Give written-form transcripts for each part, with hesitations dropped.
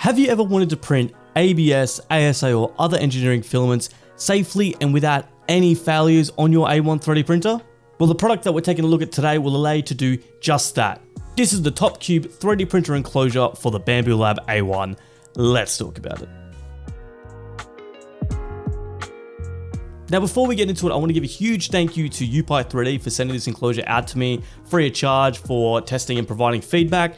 Have you ever wanted to print ABS, ASA or other engineering filaments safely and without any failures on your A1 3D printer? Well, the product that we're taking a look at today will allow you to do just that. This is the Top Cube 3D printer enclosure for the Bambu Lab A1. Let's talk about it. Now, before we get into it, I want to give a huge thank you to Yoopai 3D for sending this enclosure out to me free of charge for testing and providing feedback.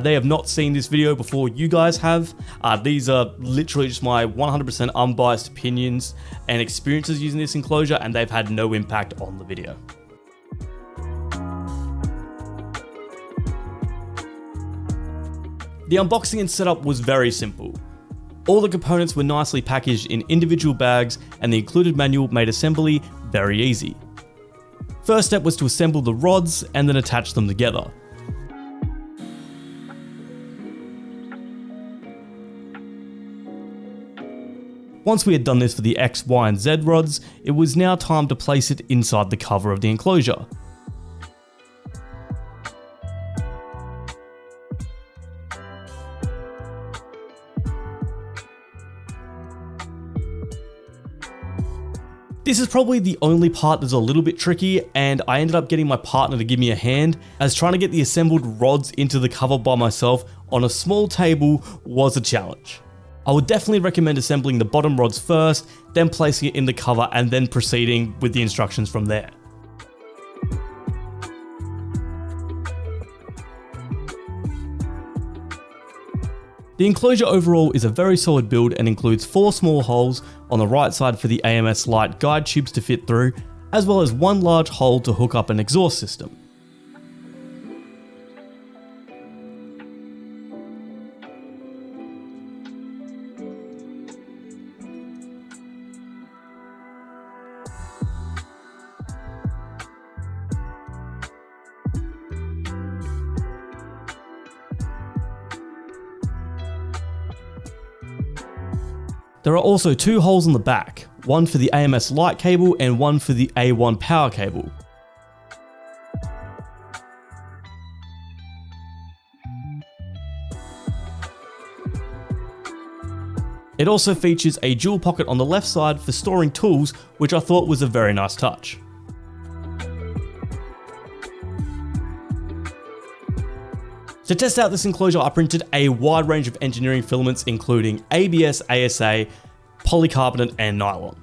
They have not seen this video before you guys have. These are literally just my 100% unbiased opinions and experiences using this enclosure, and they've had no impact on the video. The unboxing and setup was very simple. All the components were nicely packaged in individual bags, and the included manual made assembly very easy. First step was to assemble the rods and then attach them together. Once we had done this for the X, Y, and Z rods, it was now time to place it inside the cover of the enclosure. This is probably the only part that's a little bit tricky, and I ended up getting my partner to give me a hand, as trying to get the assembled rods into the cover by myself on a small table was a challenge. I would definitely recommend assembling the bottom rods first, then placing it in the cover and then proceeding with the instructions from there. The enclosure overall is a very solid build and includes 4 small holes on the right side for the AMS light guide tubes to fit through, as well as 1 large hole to hook up an exhaust system. There are also 2 holes on the back, one for the AMS light cable and one for the A1 power cable. It also features a dual pocket on the left side for storing tools, which I thought was a very nice touch. To test out this enclosure, I printed a wide range of engineering filaments including ABS, ASA, polycarbonate and nylon.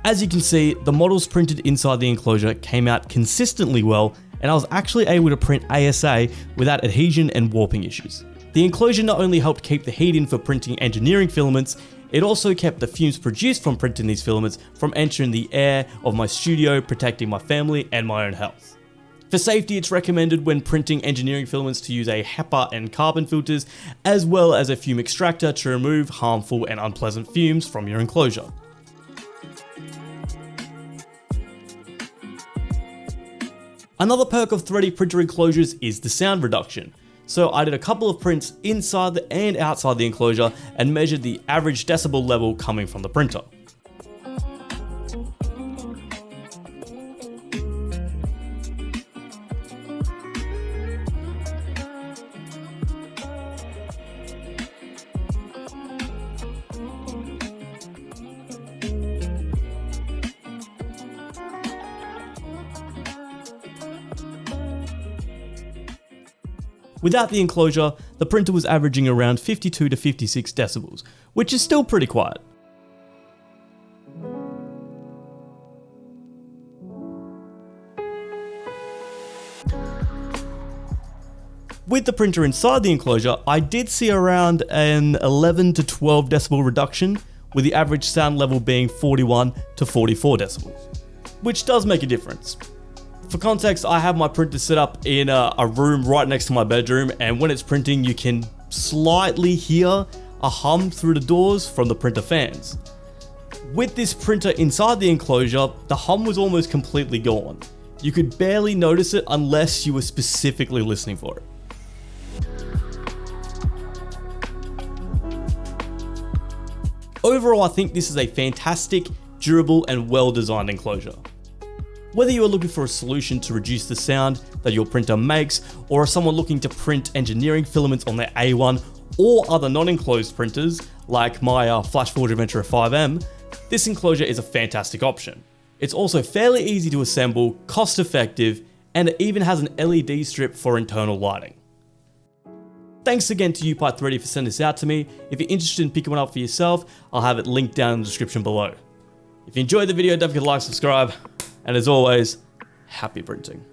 As you can see, the models printed inside the enclosure came out consistently well, and I was actually able to print ASA without adhesion and warping issues. The enclosure not only helped keep the heat in for printing engineering filaments, it also kept the fumes produced from printing these filaments from entering the air of my studio, protecting my family and my own health. For safety, it's recommended when printing engineering filaments to use a HEPA and carbon filters, as well as a fume extractor to remove harmful and unpleasant fumes from your enclosure. Another perk of 3D printer enclosures is the sound reduction. So I did a couple of prints inside and outside the enclosure and measured the average decibel level coming from the printer. Without the enclosure, the printer was averaging around 52 to 56 decibels, which is still pretty quiet. With the printer inside the enclosure, I did see around an 11 to 12 decibel reduction, with the average sound level being 41 to 44 decibels, which does make a difference. For context, I have my printer set up in a room right next to my bedroom, and when it's printing, you can slightly hear a hum through the doors from the printer fans. With this printer inside the enclosure, the hum was almost completely gone. You could barely notice it unless you were specifically listening for it. Overall, I think this is a fantastic, durable, and well-designed enclosure. Whether you are looking for a solution to reduce the sound that your printer makes, or are someone looking to print engineering filaments on their A1 or other non-enclosed printers, like my Flashforge Adventurer 5M, this enclosure is a fantastic option. It's also fairly easy to assemble, cost-effective, and it even has an LED strip for internal lighting. Thanks again to Yoopai 3D for sending this out to me. If you're interested in picking one up for yourself, I'll have it linked down in the description below. If you enjoyed the video, don't forget to like, subscribe, and as always, happy printing.